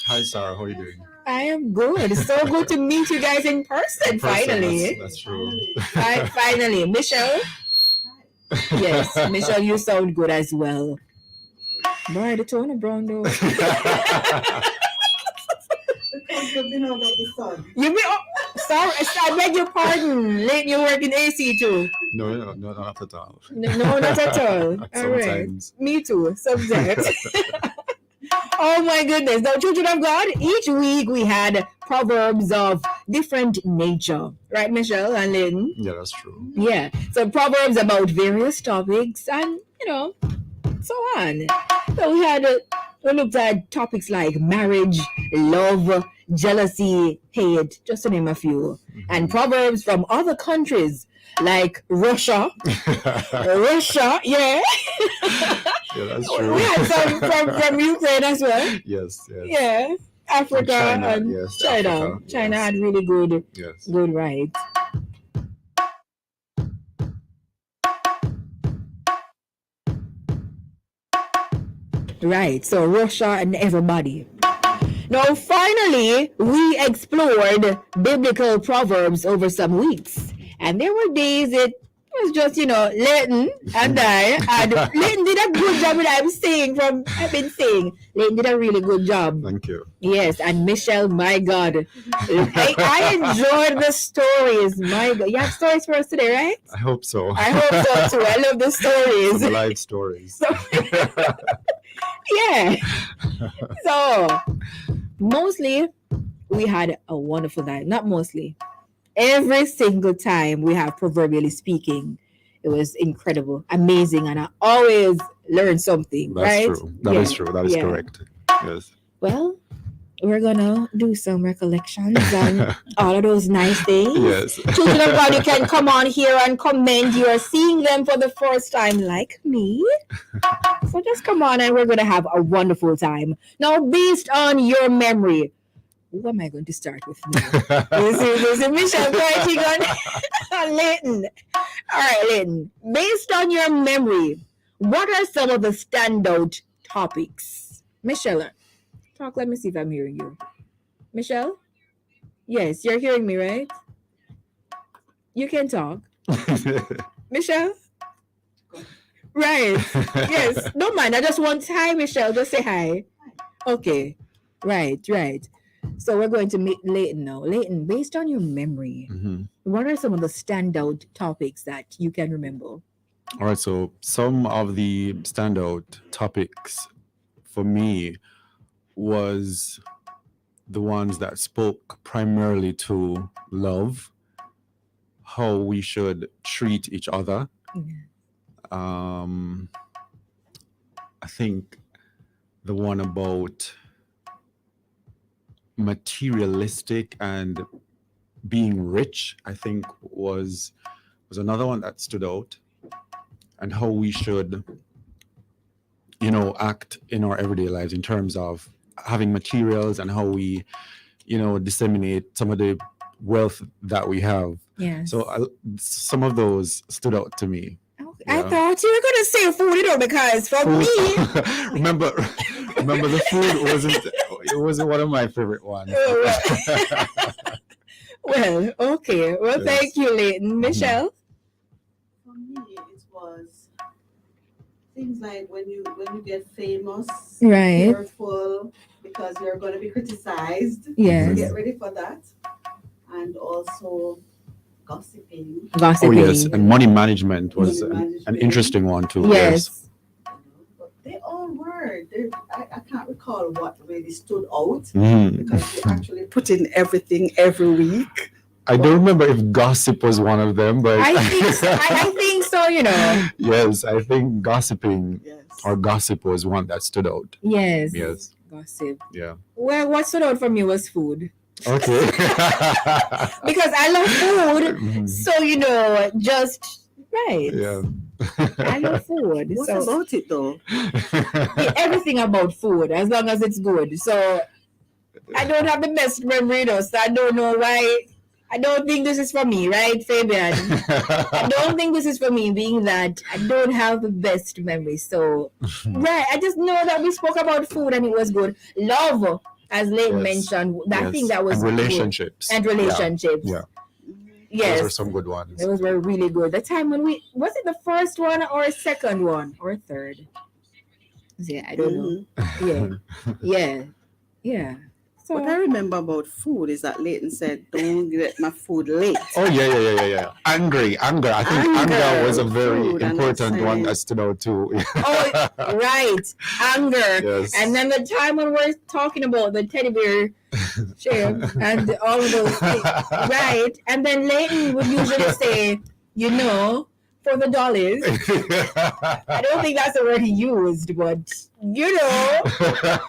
Hi, Sarah. How are you doing? I am good. It's so good to meet you guys in person, finally. That's true. Finally. Michelle? Yes, Michelle, you sound good as well. Boy, the tone of brown though. You mean, sorry, I beg your pardon. Late, you work in AC too. No, not at all. No, not at all. All right. Sometimes. Me too. Subject. Oh my goodness. Now, children of God, each week we had proverbs of different nature. Right, Michelle and Lynn? Yeah, that's true. Yeah. So proverbs about various topics and, so on. So we looked at topics like marriage, love, jealousy, hate, just to name a few. And proverbs from other countries like Russia. Russia, yeah. Yeah, that's true. We had some from Ukraine as well. Yes. Yeah. Africa China, and yes, China. Africa, China yes. had really good Yes. rights. Right, so Russia and everybody. Now, finally, we explored biblical proverbs over some weeks. And there were days it was just, Leighton and I. And Leighton did a good job with I've been saying. Leighton did a really good job. Thank you. Yes, and Michelle, my God. I enjoyed the stories. My God. You have stories for us today, right? I hope so. I hope so too. I love the stories. Some live stories. Yeah. So, mostly, we had a wonderful time. Not mostly. Every single time we have Proverbially Speaking, it was incredible, amazing, and I always learn something, That's right? true. That is true. That is correct. Yes. Well, we're going to do some recollections on all of those nice things. Yes. Children of God, you can come on here and comment. You are seeing them for the first time like me. So just come on and we're going to have a wonderful time. Now, based on your memory, who am I going to start with now? This is Michelle pointing on Leighton. All right, Leighton. Based on your memory, what are some of the standout topics? Michelle, talk. Let me see if I'm hearing you. Michelle? Yes, you're hearing me, right? You can talk. Michelle? Right. Yes. Don't mind. I just want hi, Michelle. Just say hi. Okay. Right. So we're going to meet Leighton now. Leighton, based on your memory, what are some of the standout topics that you can remember? All right. So some of the standout topics for me was the ones that spoke primarily to love, how we should treat each other. I think the one about materialistic and being rich, I think was another one that stood out, and how we should act in our everyday lives in terms of having materials and how we disseminate some of the wealth that we have. Yes. So some of those stood out to me. Okay. Yeah. I thought you were going to say food, because for me... remember the food wasn't one of my favorite ones. Well, okay. Well, yes. Thank you, Leighton. Michelle? For me, it was things like when you get famous, right? Careful, because you're going to be criticized. Yes. So get ready for that. And also gossiping. Oh, yes. And money management was an interesting one, too. Yes. But they all were. I can't recall what really stood out because we actually put in everything every week. I don't remember if gossip was one of them, but I think so, Yes, I think gossiping or gossip was one that stood out. Yes. Gossip. Yeah. Well, what stood out for me was food. Okay. Because I love food, so just right. Yeah. I love food. What about it though? Everything about food, as long as it's good. So I don't have the best memory, so I don't know why. I don't think this is for me, right, Fabian? I don't think this is for me, being that I don't have the best memory. So, right, I just know that we spoke about food and it was good. Love. as Lynn Yes. mentioned, that Yes. thing that was and good. relationships. And relationships. Yeah. Yes. Those are some good ones. Those were really good. The time when was it the first one or second one or third? Yeah, I don't know. Yeah. So What I remember about food is that Leighton said, "Don't get my food late." Oh yeah. Anger. I think Anger, anger was a very food, and important one that's that stood out too. oh right, anger. Yes. And then the time when we're talking about the teddy bear shape and all of those things. Right. And then Leighton would usually say, for the dollars. I don't think that's the word he used, but the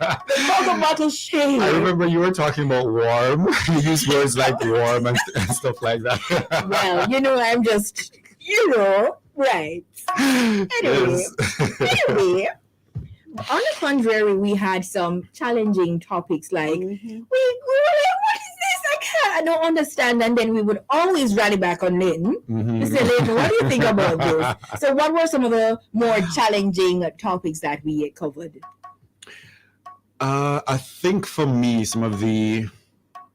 cocoa bottle shape. I remember you were talking about warm. You use words like warm and stuff like that. Well, I'm just, right. Anyway, Yes. on the contrary, we had some challenging topics like we were like, what is this? I don't understand. And then we would always rally back on Leighton. Mhm. Mr. Leighton, what do you think about this? So what were some of the more challenging topics that we covered? I think for me, some of the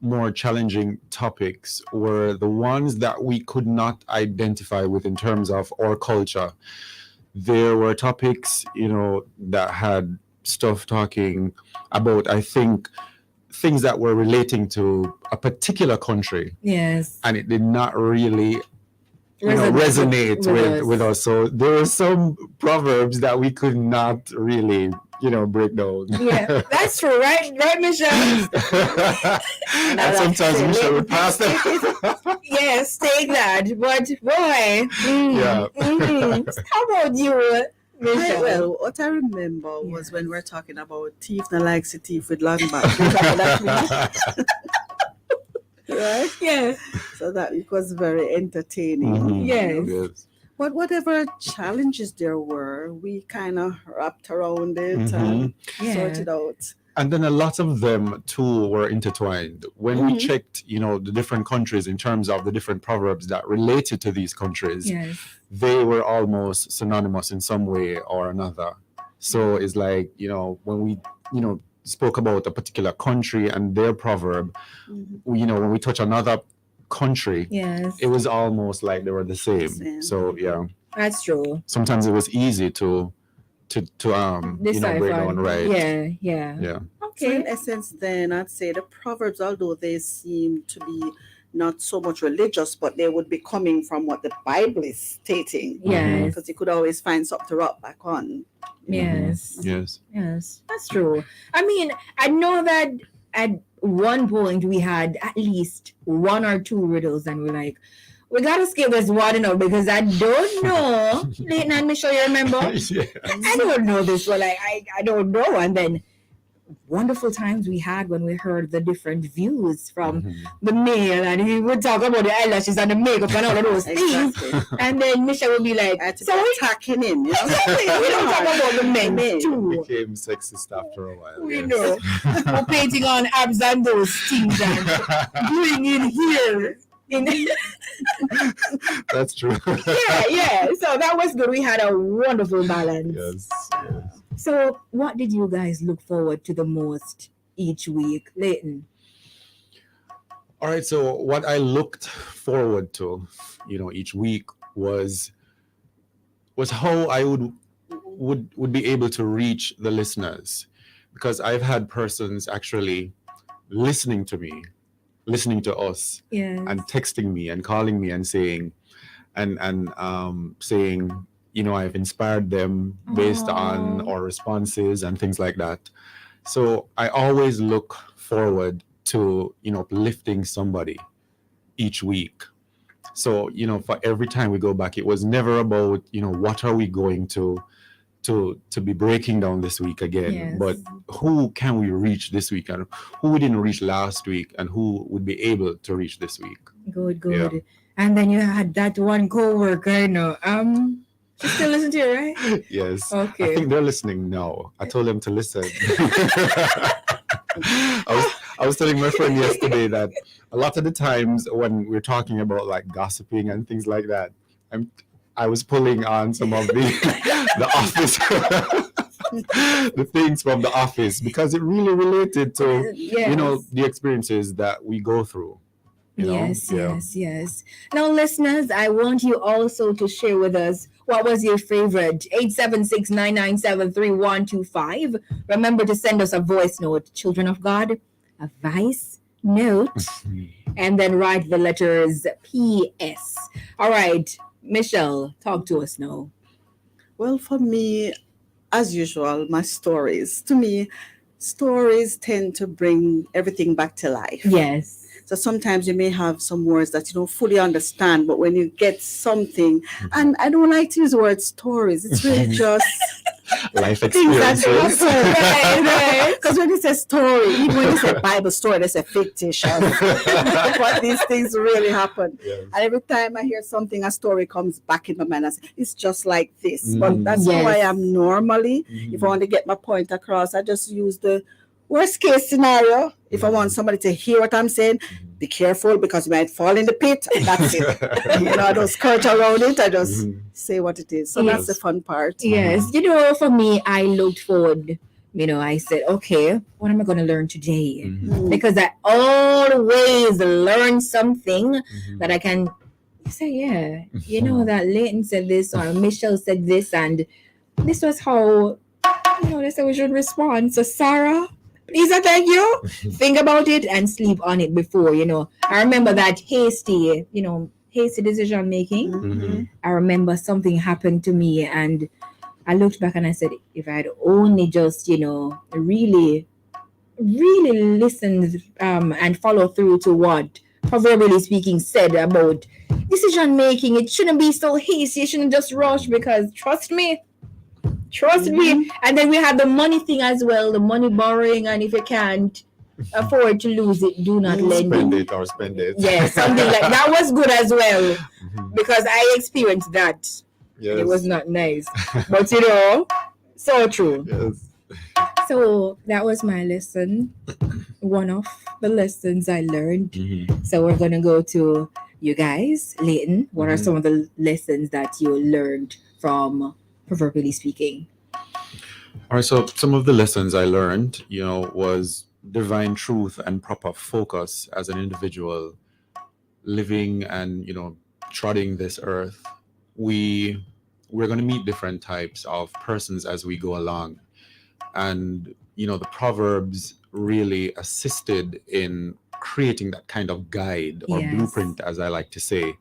more challenging topics were the ones that we could not identify with in terms of our culture. There were topics, that had stuff talking about, I think, things that were relating to a particular country, Yes. and it did not really resonate with us. So there were some proverbs that we could not really, break down. Yeah, that's true, right, Michelle? And sometimes Michelle would pass them. Yes, take that. But boy, how about you, Michelle? Well, what I remember was when we're talking about thief that likes a thief with long back. You know what that means? Right? Yeah. So that it was very entertaining. Mhm. Yes. But whatever challenges there were, we kind of wrapped around it Mhm. and Yeah. sorted out. And then a lot of them too were intertwined. When we Mhm. checked, the different countries in terms of the different proverbs that related to these countries, Yes. they were almost synonymous in some way or another. So it's like, when we, spoke about a particular country and their proverb, Mhm. when we touch another country, Yes. it was almost like they were the same. Same. So yeah, That's true. sometimes it was easy to break down, right? Yeah. Yeah. So in Okay. essence, then I'd say the Proverbs, although they seem to be not so much religious, but they would be coming from what the Bible is stating. Yes. Because you could always find something to rock back on. Yes. Yes. Yes. That's true. I mean, I know that at one point we had at least one or two riddles, and we're like, we gotta skip this one because I don't know. Leighton and Michelle, you remember? Yeah. I don't know this one. I don't know. And then wonderful times we had when we heard the different views from Mhm. the male, and he would talk about the eyelashes and the makeup and all of those things. Exactly. And then Michelle would be like, I had to so be we attacking him. You know? don't talk about the men Men. too. Became sexist after a while. We yes. know. We're painting on abs and those things and doing it here. That's true. Yeah. So that was good. We had a wonderful balance. Yes. So what did you guys look forward to the most each week, Leighton? All right. So what I looked forward to, each week was how I would be able to reach the listeners, because I've had persons actually listening to me, listening to us, Yes. and texting me and calling me and saying, saying, I've inspired them based on Aw. our responses and things like that. So I always look forward to, lifting somebody each week. So, for every time we go back, it was never about, what are we going to be breaking down this week again, Yes. but who can we reach this week, and who we didn't reach last week, and who would be able to reach this week. Good. Yeah. And then you had that one co-worker, she still listen to you, right? Yes. Okay. I think they're listening now. I told them to listen. I was telling my friend yesterday that a lot of the times when we're talking about like gossiping and things like that, I was pulling on some of the office the things from the office because it really related to Yes. the experiences that we go through. Yes, yes. Now, listeners, I want you also to share with us what was your favorite. 876-997-3125. Remember to send us a voice note, children of God, a voice note, and then write the letters PS. All right, Michelle, talk to us now. Well, for me, as usual, my stories. To me, stories tend to bring everything back to life. Yes. So sometimes you may have some words that you don't fully understand, but when you get something, and I don't like to use the word stories, it's really just Life things that experiences. happen. Right. Because when you say story, even when you say Bible story, they say fictitious. But these things really happen. Yes. And every time I hear something, a story comes back in my mind. I say, it's just like this. Mm. But that's who I Yes. am normally. If I want to get my point across, I just use the worst case scenario. If I want somebody to hear what I'm saying, be careful because you might fall in the pit. And that's it. I don't skirt around it. I just say what it is. So that's the fun part. Yes, for me, I looked forward. I said, okay, what am I going to learn today? Because I always learn something that I can say, yeah, that Leighton said this or Michelle said this, and this was how, they said we should respond. So, Sarah, please and thank you. Think about it and sleep on it before, I remember that hasty decision making. Mhm. I remember something happened to me and I looked back and I said, if I'd only just, really, really listened and follow through to what Proverbially speaking said about decision making, it shouldn't be so hasty, you shouldn't just rush because trust me. And then we have the money thing as well, the money borrowing, and if you can't afford to lose it, do not lend Spend it. it or spend it. Yeah, something like that was good as well because I experienced that. Yes. It was not nice, but so true. Yes. So that was my lesson, one of the lessons I learned. So we're gonna go to you guys. Leighton, what are some of the lessons that you learned from Proverbially speaking? All right. So some of the lessons I learned, was divine truth and proper focus as an individual living and, trotting this earth. We're going to meet different types of persons as we go along. And, the Proverbs really assisted in creating that kind of guide or Yes. blueprint, as I like to say,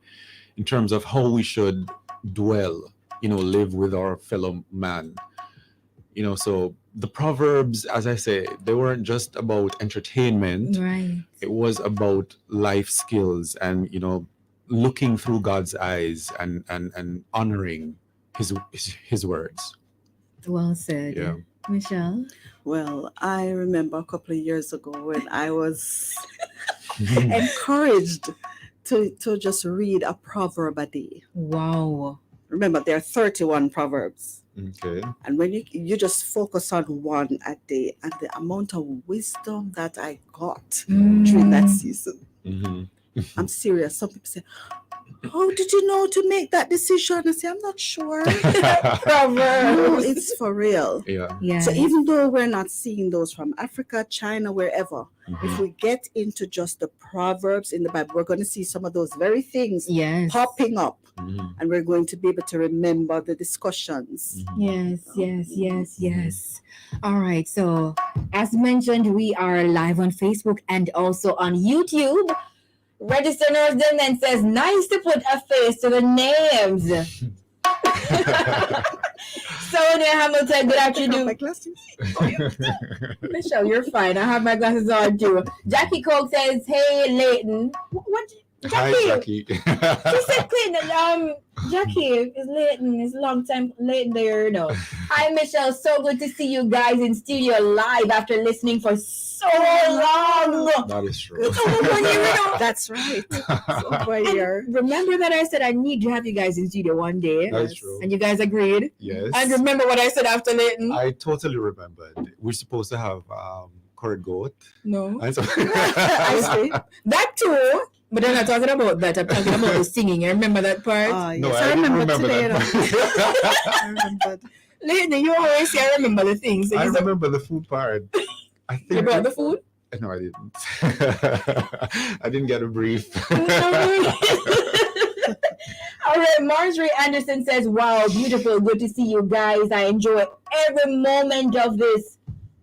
in terms of how we should dwell, live with our fellow man. So the Proverbs, as I say, they weren't just about entertainment. Right. It was about life skills and, looking through God's eyes and honoring his words. Well said. Yeah. Michelle? Well, I remember a couple of years ago when I was encouraged to just read a proverb a day. Wow. Remember, there are 31 proverbs. Okay. And when you just focus on one a day, and the amount of wisdom that I got during that season, I'm serious. Some people say, how did you know to make that decision? I say, I'm not sure. No, it's for real. Yeah. So even though we're not seeing those from Africa, China, wherever, if we get into just the proverbs in the Bible, we're going to see some of those very things Yes. popping up. And we're going to be able to remember the discussions. Yes. All right. So, as mentioned, we are live on Facebook and also on YouTube. Register Nerves then says, nice to put a face to the names. Sonia Hamilton, good afternoon. My glasses. Michelle, you're fine. I have my glasses on too. Jackie Coke says, hey, Leighton. What? Hi, Jackie. She said Clinton. Jackie is Leighton. It's a long time Leighton there, Hi, Michelle. So good to see you guys in studio live after listening for so long. That is true. It's over 1 year now. That's right. It's over a year. Remember that I said I need to have you guys in studio one day? That's true. And you guys agreed? Yes. And remember what I said after Leighton? I totally remembered. We're supposed to have curd goat. No. And so- I see. That too. But I'm not talking about that. I'm talking about the singing. You remember that part? Yes, No, I I didn't remember remember today. that. I remembered. Lately, you always say I remember the things. So I you say, remember the food part. I think you brought the food? No, I didn't. I didn't get a brief. All right, Marjorie Anderson says, wow, beautiful. Good to see you guys. I enjoy every moment of this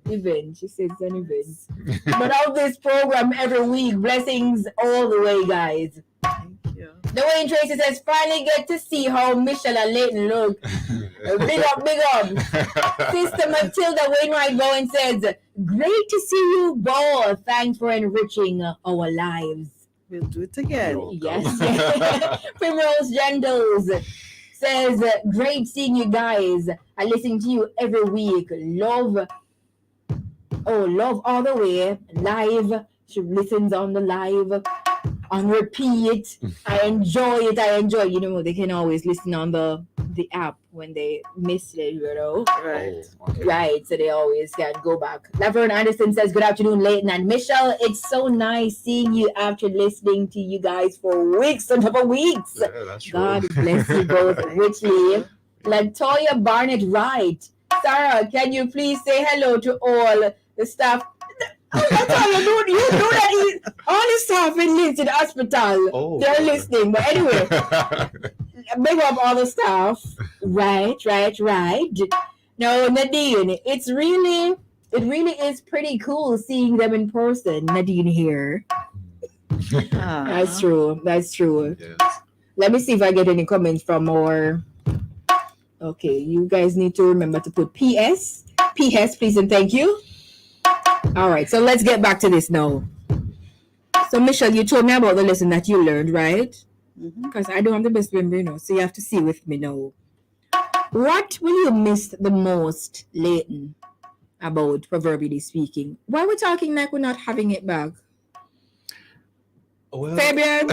event. She says an event. But of this program every week. Blessings all the way, guys. Thank you. Dwayne Tracy says, finally get to see how Michelle and Leighton look. Big up, big up. Sister Matilda Wainwright Bowen says, great to see you both. Thanks for enriching our lives. We'll do it again. Yes. Primrose Gendles says, great seeing you guys. I listen to you every week. Love all the way. Live. She listens on the live. On repeat. I enjoy it. You know, they can always listen on the app when they miss it, you know. Right. Oh, okay. Right, so they always can go back. Laverne Anderson says, good afternoon, Leighton and Michelle. It's so nice seeing you after listening to you guys for weeks on top of weeks. Yeah, that's true. God bless you both richly. Latoya Barnett Wright. Sarah, can you please say hello to all the staff? Oh, that's all you know that all the staff in Lincoln Hospital. Oh, they're God. listening. But anyway, big up all the staff. Right. No, Nadine, it really is pretty cool seeing them in person. Nadine here. That's true. Yes. Let me see if I get any comments from more. Okay, you guys need to remember to put PS, please and thank you. All right, so let's get back to this now. So Michelle, you told me about the lesson that you learned, right? Because I don't have the best memory, so you have to see with me now. What will you miss the most, Leighton, about proverbially speaking? Why we're talking like we're not having it back? Well, Fabian?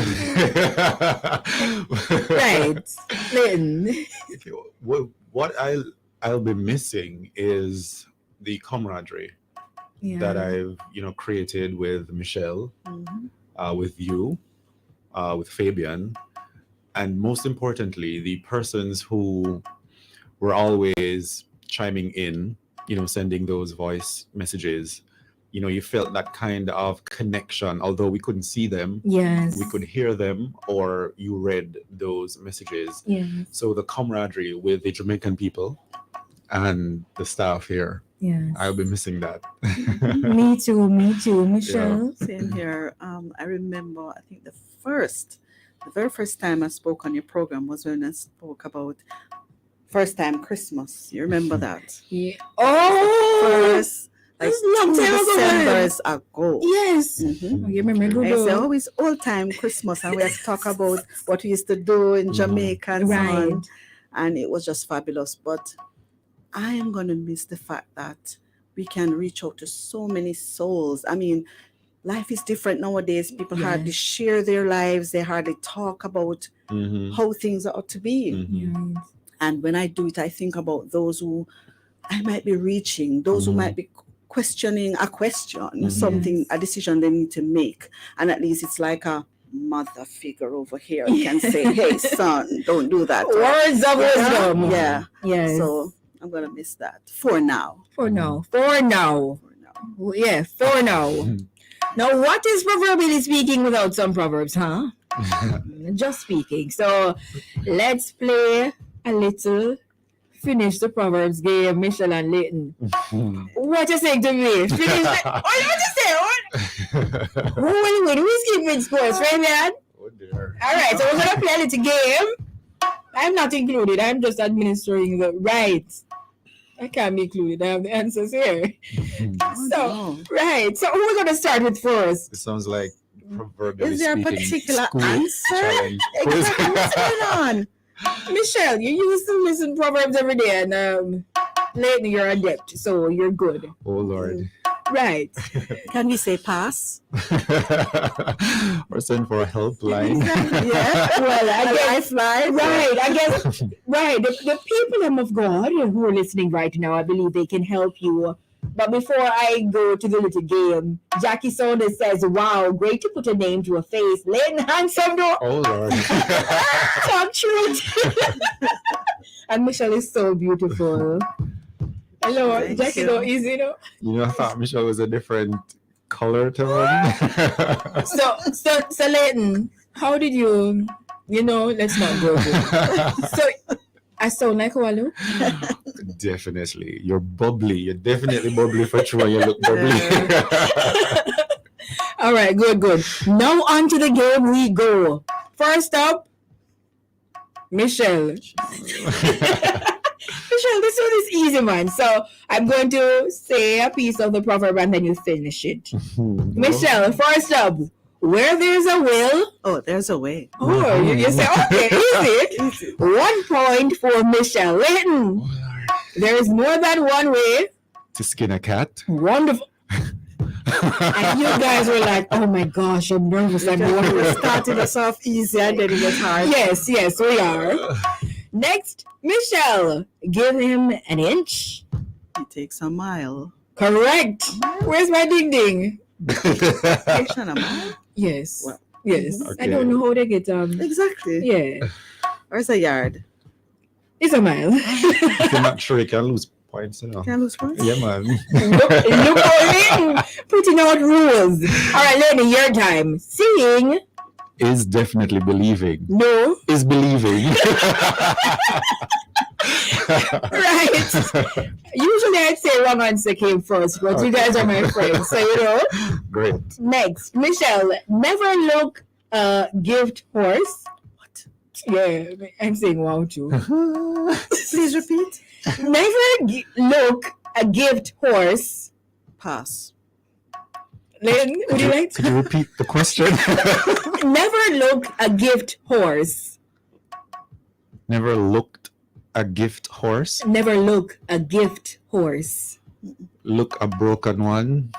Right. Leighton. What I'll be missing is the camaraderie that I've created with Michelle, with you, with Fabian, and most importantly, the persons who were always chiming in, sending those voice messages. You felt that kind of connection, although we couldn't see them. Yes. We could hear them, or you read those messages. Yes. So the camaraderie with the Jamaican people and the staff here, Yes. I'll be missing that. Me too, Michelle. Same here. I remember, I think the very first time I spoke on your program was when I spoke about first time Christmas. You remember that? Yeah. Oh, First, like that's a long time ago. Decembers ago. Yes. Mhm. Oh, you remember good I say old. always old time Christmas, and we had to talk about what we used to do in Jamaica and so Right. on. And it was just fabulous. But I am going to miss the fact that we can reach out to so many souls. I mean, life is different nowadays. People hardly Yes. share their lives. They hardly talk about Mhm. how things ought to be. Mhm. Yes. And when I do it, I think about those who I might be reaching, those who might be questioning a question, something, a decision they need to make. And at least it's like a mother figure over here can say, hey, son, don't do that. Words of wisdom. Yeah. Yes. So I'm going to miss that for now. For now. For now. Yeah, for now. Now, what is proverbially speaking without some proverbs, huh? Just speaking. So let's play a little. Finish the proverbs game, Michelle and Leighton. What you saying to me? Finish it. What you say? What? Who will win? Who's keeping scores, right, man? Oh dear. All right, so we're gonna play a little game. I'm not included. I'm just administering the rights. I can't be included. I have the answers here. Right. So who are we gonna start with first? It sounds like proverbially Is there a speaking, particular school answer? challenge. Exactly. What's going on? Michelle, you used to listen to proverbs every day, and lately you're adept, so you're good. Oh Lord. Right. Can we say pass? Or send for a helpline. Yeah. Well, I guess. Lifeline. Right, I guess. Right, the people of God who are listening right now, I believe they can help you But before I go to the little game, Jackie Saunders says, wow, great to put a name to a face. Leighton handsome though. Oh Lord. Talk truth. And Michelle is so beautiful. Hello, Thank Jackie, you. though, easy, though. You know, I thought Michelle was a different color tone. So Leighton, how did you, let's not go there. So, I sound like Walu? Definitely. You're bubbly. You're definitely bubbly for sure. You look bubbly. All right, good. Now on to the game we go. First up, Michelle. Michelle, this one is easy, man. So I'm going to say a piece of the proverb and then you finish it. Michelle, first up, where there's a will. Oh, there's a way. Oh, you say, okay, easy. 1 point for Michelle. Leighton, Oh, Lord. there is more than one way. To skin a cat. Wonderful. And you guys were like, oh my gosh, I'm nervous. I'm We nervous. started us off easy and then it gets hard. Yes, we are. Next, Michelle, give him an inch. It takes a mile. Correct. Where's my ding ding? Takes a mile? Yes. Well, Yes. okay. I don't know how they get Exactly. Yeah. Where's a yard? It's a mile. If you're not sure, you can lose points. You know. Can I lose points? Yeah, man. Look how putting out rules. All right, Lenny, your time. Seeing. Is definitely believing. No. Is believing. Right. Usually I'd say wrong answer came first, but you guys are my friends, so Great. Next, Michelle, never look a gift horse. What? Yeah, I'm saying wow too. Please repeat. Never look a gift horse. Pass. Lynn, would you like Could you repeat the question? Never look a gift horse. Never looked a gift horse. Never look a gift horse. Look a broken one.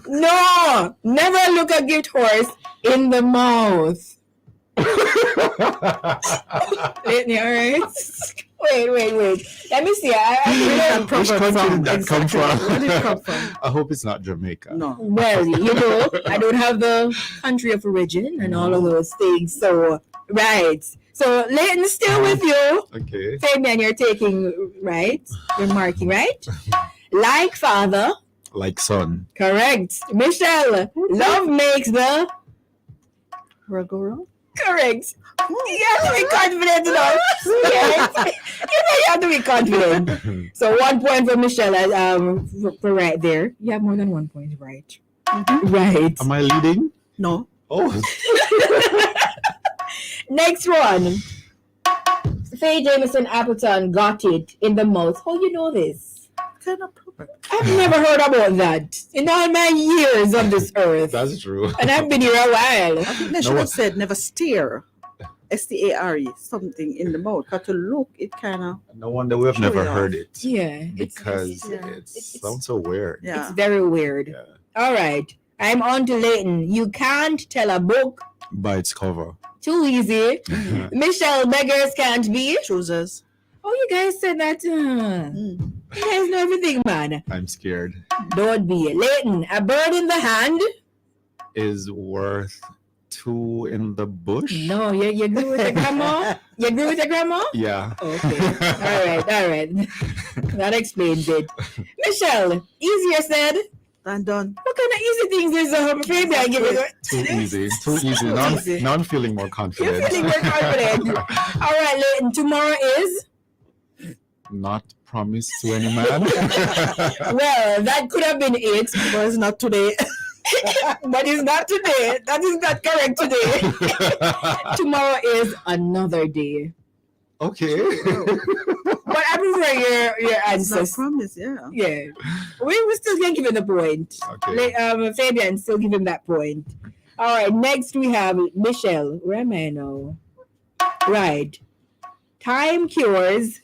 No, never look a gift horse in the mouth. Whitney, all right? Wait. Let me see. I Which country did that come from? Where did it come from? I hope it's not Jamaica. No. well, I don't have the country of origin and all of those things. So, right. So, Leighton's still with you. Okay. Fabian, you're taking, right? You're marking, right? Like father. Like son. Correct. Michelle, love makes the... Ragoro? Correct. You have to be confident enough. Yes. You have to be confident. So 1 point for Michelle for right there. You have more than 1 point, right? Mm-hmm. Right. Am I leading? No. Oh. Next one. Faye Jameson Appleton got it in the mouth. How you know this? Kind of proper. I've never heard about that in all my years on this earth. That's true. And I've been here a while. I think they should have said never stare. S-T-A-R-E, something in the mouth. Because to look, it kind of... No wonder we've never Sure. heard it. Yeah. Because Yeah. it sounds so weird. Yeah. It's very weird. Yeah. All right. I'm on to Leighton. You can't tell a book. By its cover. Too easy. Michelle, beggars can't be. Choosers. Oh, you guys said that. Mm. You guys know everything, man. I'm scared. Don't be. Leighton, a bird in the hand. Is worth two in the bush? No, you agree with the grandma? You agree with the grandma? Yeah. Okay. All right. That explains it. Michelle, easier said. Done, done. What kind of easy things is maybe I give it? Too easy. Too easy. easy. Now I'm feeling more You're confident. feeling more confident. All right, Leighton, tomorrow is? Not promised to any man. Well, that could have been it. But it's not today. But it's not today. That is not correct today. Tomorrow is another day. Okay. But I prefer your It's not answers. promise, yeah. Yeah. We still can give him the point. Okay. Fabian, still give him that point. All right, next we have Michelle. Where am I now? Right. Time cures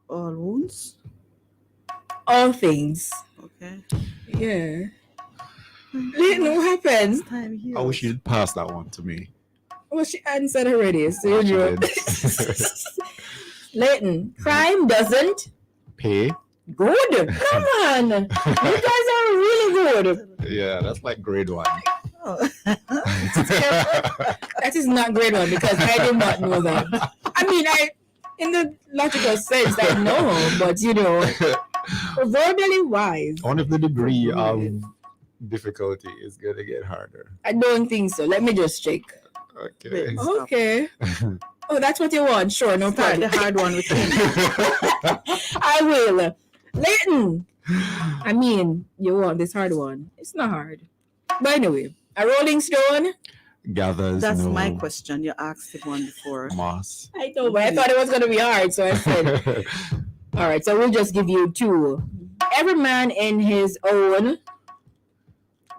All wounds. all things. Okay. Yeah. Leighton, what happens? Time here. I wish you'd pass that one to me. Well, she answered already, so you She know. did. Leighton, crime doesn't. Pay. Good. Come on. You guys are really good. Yeah, that's like grade 1. Oh. That is not grade 1 because I did not know that. I mean, in the logical sense, I know, but proverbially wise. I wonder if the degree of difficulty is going to get harder. I don't think so. Let me just check. Okay. Stop. Okay. Oh, that's what you want. Sure, no Start problem. the hard one with him. I will. Leighton. I mean, you want this hard one. It's not hard. But anyway, a rolling stone. Gathers That's no my question. You asked it one before. moss. I know, but I thought it was going to be hard, so I said. All right, so we'll just give you 2. Every man in his own.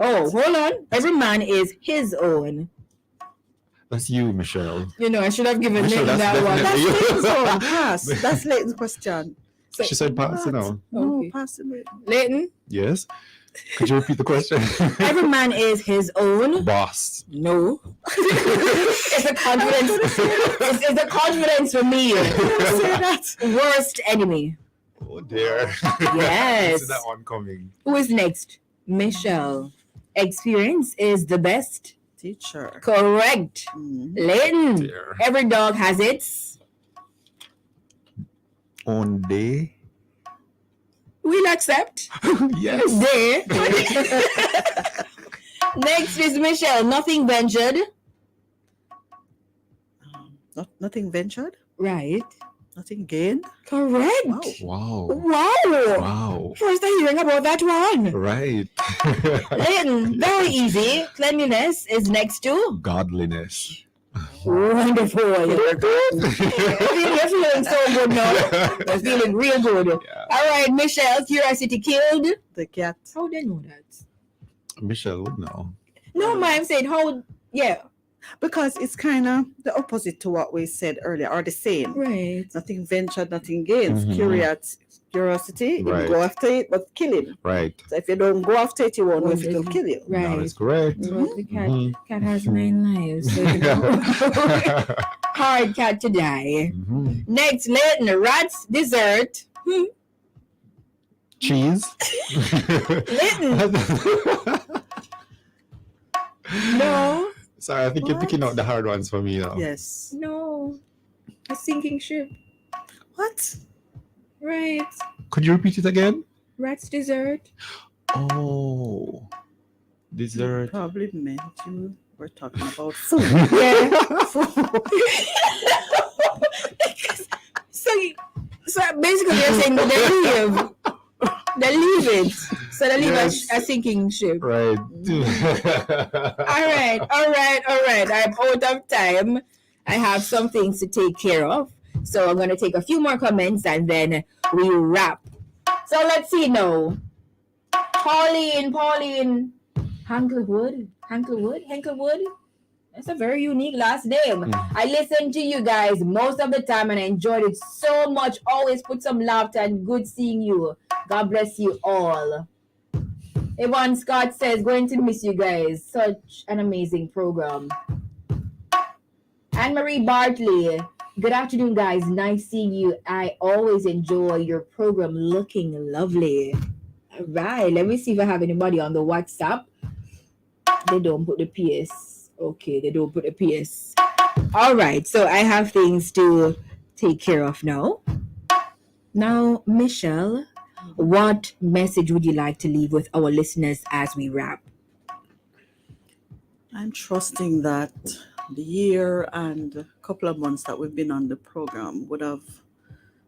Oh, hold on. Every man is his own. That's you, Michelle. I should have given Michelle, Leighton that's that one. definitely That's you. Leighton's own. Pass. That's Leighton's question. So, She said pass, What? no. No, Okay. pass it. Leighton, Yes? Could you repeat the question? every man is his own. Boss. No. It's a confidence. It's a confidence for me. Say that. Worst enemy. Oh, dear. Yes. See that one coming. Who is next? Michelle. Experience is the best. Teacher. Correct. Leighton. Dear. Every dog has its. On day. We'll accept. Yes. Day. Next is Michelle. Nothing ventured. Nothing ventured. Right. Nothing gained. Correct. Wow. Wow. Wow. Wow. First time hearing about that one. Right. Leighton, very easy. Cleanliness is next to. Godliness. Wonderful. You're feeling so good now. You're feeling real good. Yeah. All right, Michelle, curiosity killed. The cat. How they know that? Michelle would know. No, ma, I'm saying how. Yeah. Because it's kind of the opposite to what we said earlier, or the same. Right. Nothing ventured, nothing gains. Mhm. Curiosity, Right. you go after it, but kill him. Right. So if you don't go after it, you won't know if it'll kill you. That Right. is correct. Well, the cat, Mhm. cat has 9 lives. So hard cat to die. Mhm. Next, Leighton, rat's dessert. Cheese. No. Sorry, I think you're What? picking out the hard ones for me now. Yes. No. A sinking ship. What? Right. Could you repeat it again? Rat's dessert. Oh. Dessert. Probably meant you were talking about food. Yeah. so basically you're saying they leave it. So they leave Yes. a sinking ship. Right. All right. I'm out of time. I have some things to take care of. So I'm going to take a few more comments and then we wrap. So let's see now. Pauline. Hanklewood. That's a very unique last name. I listen to you guys most of the time and I enjoyed it so much. Always put some laughter and good seeing you. God bless you all. Yvonne Scott says, going to miss you guys. Such an amazing program. Anne-Marie Bartley. Good afternoon, guys. Nice seeing you. I always enjoy your program. Looking lovely. All right. Let me see if I have anybody on the WhatsApp. They don't put the PS. Okay, they don't put the PS. All right. So I have things to take care of now. Now, Michelle, what message would you like to leave with our listeners as we wrap? I'm trusting that the year and a couple of months that we've been on the program would have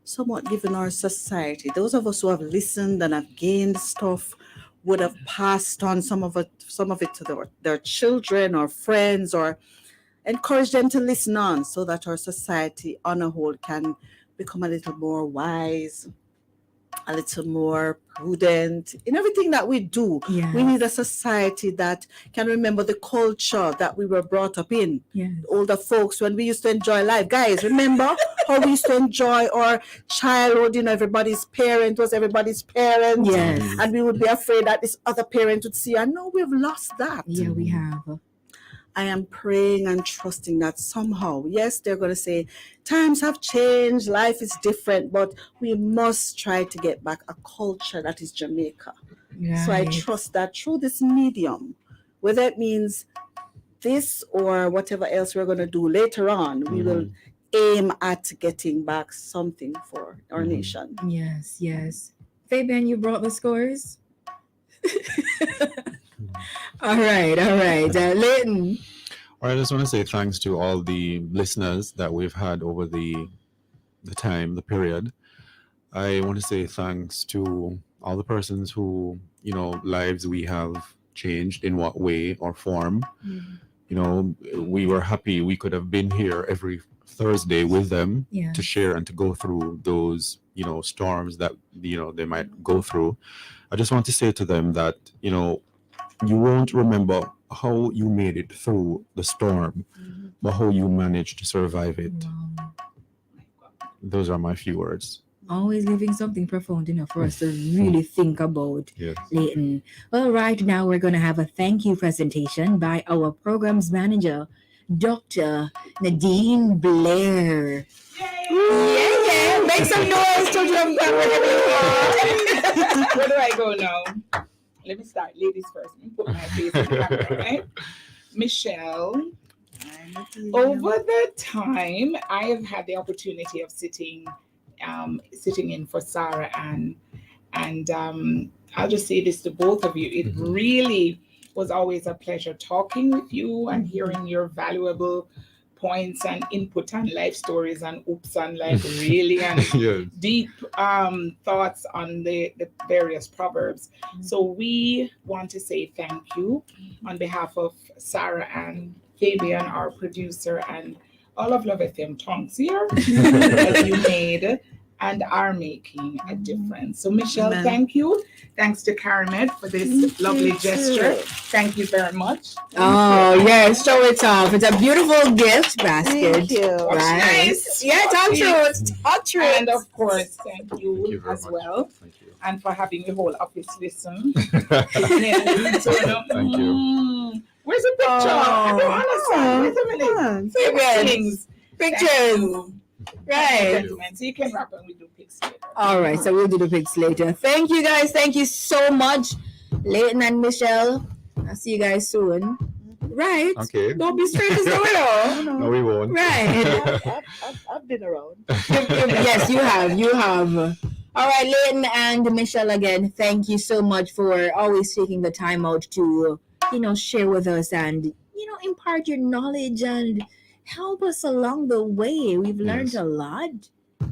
somewhat given our society, those of us who have listened and have gained stuff, would have passed on some of it to their children or friends, or encourage them to listen on, so that our society on a whole can become a little more wise, a little more prudent in everything that we do. Yeah. We need a society that can remember the culture that we were brought up in. Yeah. Older folks, when we used to enjoy life, guys, remember how we used to enjoy our childhood? Everybody's parent was everybody's parent. Yes. And we would be afraid that this other parent would see. And now we've lost that. Yeah, we have. I am praying and trusting that somehow, yes, they're going to say times have changed, life is different, but we must try to get back a culture that is Jamaica. So I Right. trust that through this medium, whether it means this or whatever else we're going to do later on, we will aim at getting back something for our nation. Yes, yes. Fabian, you brought the scores? All right, all right. Leighton. All right, I just want to say thanks to all the listeners that we've had over the period. I want to say thanks to all the persons who, lives we have changed in what way or form. We were happy we could have been here every Thursday with them Yeah. to share and to go through those, storms that, they might go through. I just want to say to them that, you won't remember how you made it through the storm, but how you managed to survive it. Wow. Those are my few words. Always leaving something profound enough for us to really think about, Yes. Leighton. Well, right now we're going to have a thank you presentation by our programs manager, Dr. Nadine Blair. Yeah. Make some noise, children. Where do I go now? Let me start. Ladies first. Let me put my face in the camera, right? Michelle, over the time, I have had the opportunity of sitting in for Sarah and I'll just say this to both of you. It really was always a pleasure talking with you and hearing your valuable points and input and life stories and oops and like really and Yes. deep thoughts on the various proverbs. So we want to say thank you on behalf of Sarah and Fabian, our producer, and all of Love FM Tonks here, as you made and are making a difference. So Michelle, Amen. thank you. Thanks to Karamed for this lovely gesture. Thank you very much. Oh, yes, show it off. It's a beautiful gift basket. Thank you. Watch Right. nice. Yeah, talk truth. Talk truth. And of course, thank you, Thank you very as much. well. Thank you. And for having the whole office listen. Thank you. Where's the picture? I don't understand. Wait a minute. Fabian. Things. Pictures. Thank you. Right. Gentlemen, so you can wrap and we do pics later. All right, so we'll do the pics later. Thank you guys. Thank you so much, Leighton and Michelle. I'll see you guys soon. Right. Okay. Don't be straight as the No, window. we won't. Right. I've been around. Yes, you have. You have. All right, Leighton and Michelle again, thank you so much for always taking the time out to, share with us and, impart your knowledge and help us along the way. We've learned Yes. a lot.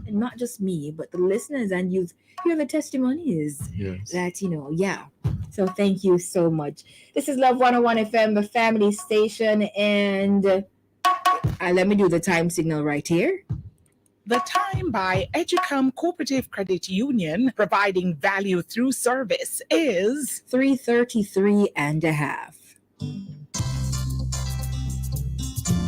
And not just me, but the listeners, and you hear the testimonies Yes. that, yeah. So thank you so much. This is Love 101 FM, the family station. And let me do the time signal right here. The time by Educom Cooperative Credit Union, providing value through service, is 3:33 and a half.